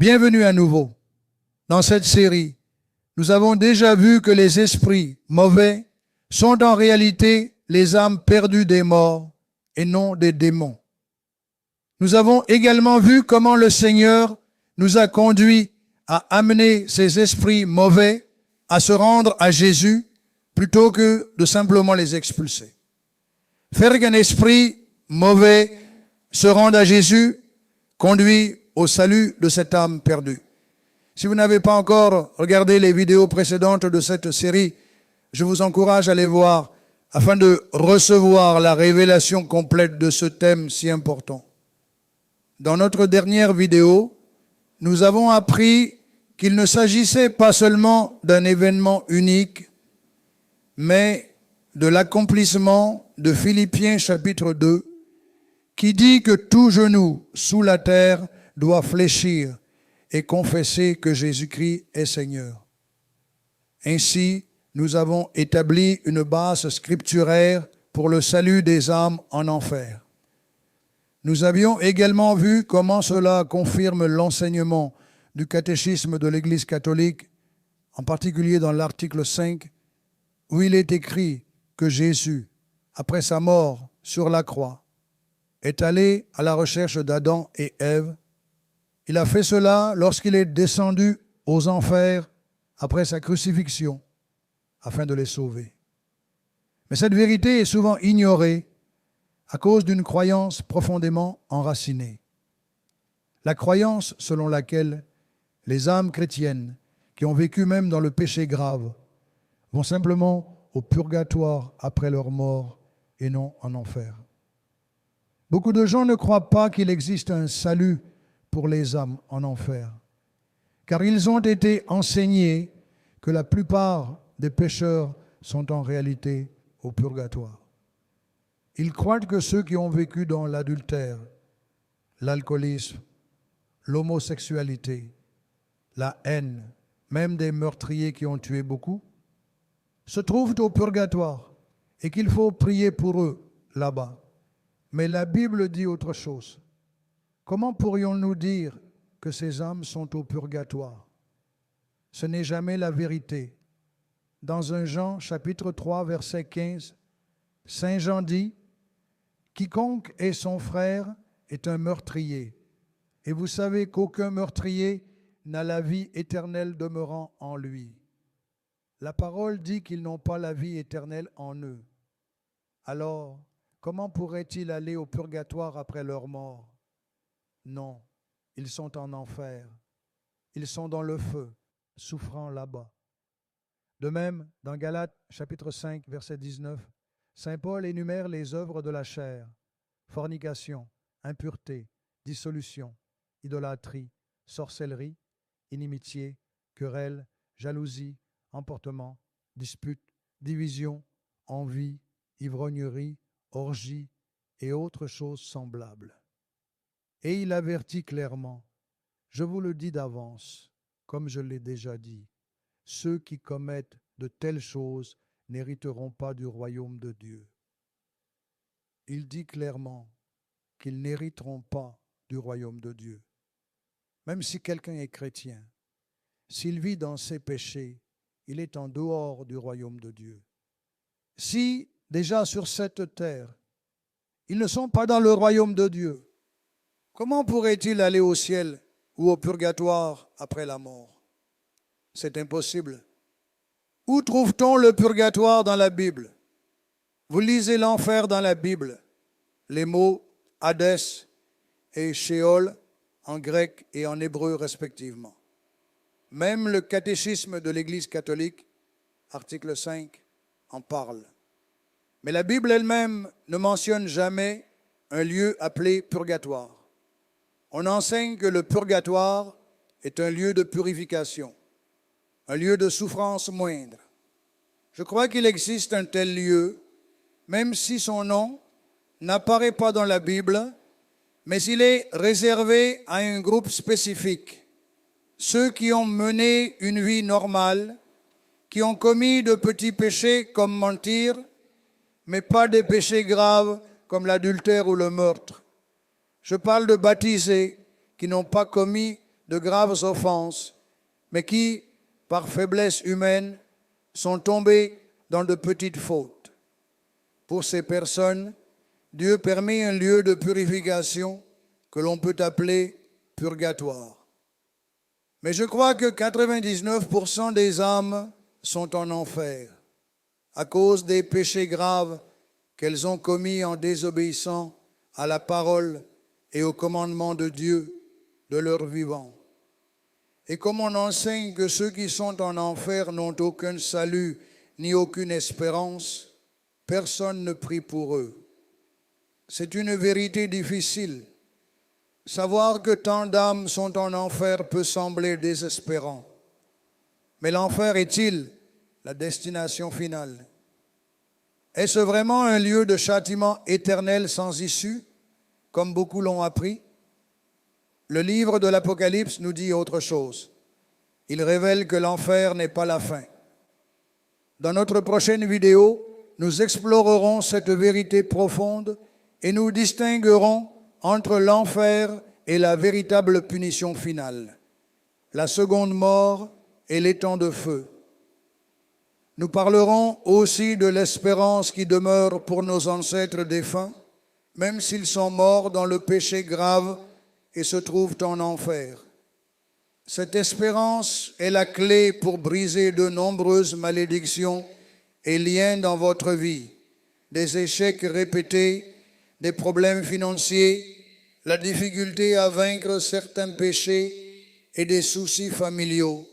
Bienvenue à nouveau. Dans cette série, nous avons déjà vu que les esprits mauvais sont en réalité les âmes perdues des morts et non des démons. Nous avons également vu comment le Seigneur nous a conduits à amener ces esprits mauvais à se rendre à Jésus plutôt que de simplement les expulser. Faire qu'un esprit mauvais se rende à Jésus conduit au salut de cette âme perdue. Si vous n'avez pas encore regardé les vidéos précédentes de cette série, je vous encourage à les voir afin de recevoir la révélation complète de ce thème si important. Dans notre dernière vidéo, nous avons appris qu'il ne s'agissait pas seulement d'un événement unique, mais de l'accomplissement de Philippiens chapitre 2, qui dit que tout genou sous la terre doit fléchir et confesser que Jésus-Christ est Seigneur. Ainsi, nous avons établi une base scripturaire pour le salut des âmes en enfer. Nous avions également vu comment cela confirme l'enseignement du catéchisme de l'Église catholique, en particulier dans l'article 5, où il est écrit que Jésus, après sa mort sur la croix, est allé à la recherche d'Adam et Ève. Il a fait cela lorsqu'il est descendu aux enfers après sa crucifixion, afin de les sauver. Mais cette vérité est souvent ignorée à cause d'une croyance profondément enracinée. La croyance selon laquelle les âmes chrétiennes qui ont vécu même dans le péché grave vont simplement au purgatoire après leur mort et non en enfer. Beaucoup de gens ne croient pas qu'il existe un salut pour les âmes en enfer, car ils ont été enseignés que la plupart des pécheurs sont en réalité au purgatoire. Ils croient que ceux qui ont vécu dans l'adultère, l'alcoolisme, l'homosexualité, la haine, même des meurtriers qui ont tué beaucoup, se trouvent au purgatoire et qu'il faut prier pour eux là-bas. Mais la Bible dit autre chose. Comment pourrions-nous dire que ces âmes sont au purgatoire? Ce n'est jamais la vérité. Dans 1 Jean, chapitre 3, verset 15, Saint Jean dit « Quiconque est son frère est un meurtrier. Et vous savez qu'aucun meurtrier n'a la vie éternelle demeurant en lui. » La parole dit qu'ils n'ont pas la vie éternelle en eux. Alors, comment pourraient-ils aller au purgatoire après leur mort? Non, ils sont en enfer. Ils sont dans le feu, souffrant là-bas. De même, dans Galates chapitre 5, verset 19, Saint Paul énumère les œuvres de la chair, fornication, impureté, dissolution, idolâtrie, sorcellerie, inimitié, querelle, jalousie, emportement, dispute, division, envie, ivrognerie, orgie et autres choses semblables. Et il avertit clairement, je vous le dis d'avance, comme je l'ai déjà dit, ceux qui commettent de telles choses n'hériteront pas du royaume de Dieu. Il dit clairement qu'ils n'hériteront pas du royaume de Dieu. Même si quelqu'un est chrétien, s'il vit dans ses péchés, il est en dehors du royaume de Dieu. Si, déjà sur cette terre, ils ne sont pas dans le royaume de Dieu, comment pourraient-ils aller au ciel ou au purgatoire après la mort? C'est impossible. Où trouve-t-on le purgatoire dans la Bible? Vous lisez l'enfer dans la Bible, les mots Hadès et Sheol en grec et en hébreu respectivement. Même le catéchisme de l'Église catholique, article 5, en parle. Mais la Bible elle-même ne mentionne jamais un lieu appelé purgatoire. On enseigne que le purgatoire est un lieu de purification, un lieu de souffrance moindre. Je crois qu'il existe un tel lieu, même si son nom n'apparaît pas dans la Bible, mais il est réservé à un groupe spécifique. Ceux qui ont mené une vie normale, qui ont commis de petits péchés comme mentir, mais pas des péchés graves comme l'adultère ou le meurtre. Je parle de baptisés qui n'ont pas commis de graves offenses, mais qui, par faiblesse humaine, sont tombés dans de petites fautes. Pour ces personnes, Dieu permet un lieu de purification que l'on peut appeler purgatoire. Mais je crois que 99% des âmes sont en enfer à cause des péchés graves qu'elles ont commis en désobéissant à la parole et au commandement de Dieu de leur vivant. Et comme on enseigne que ceux qui sont en enfer n'ont aucun salut ni aucune espérance, personne ne prie pour eux. C'est une vérité difficile. Savoir que tant d'âmes sont en enfer peut sembler désespérant. Mais l'enfer est-il la destination finale? Est-ce vraiment un lieu de châtiment éternel sans issue, comme beaucoup l'ont appris? Le livre de l'Apocalypse nous dit autre chose. Il révèle que l'enfer n'est pas la fin. Dans notre prochaine vidéo, nous explorerons cette vérité profonde et nous distinguerons entre l'enfer et la véritable punition finale, la seconde mort et l'étang de feu. Nous parlerons aussi de l'espérance qui demeure pour nos ancêtres défunts, même s'ils sont morts dans le péché grave et se trouvent en enfer. Cette espérance est la clé pour briser de nombreuses malédictions et liens dans votre vie, des échecs répétés, des problèmes financiers, la difficulté à vaincre certains péchés et des soucis familiaux.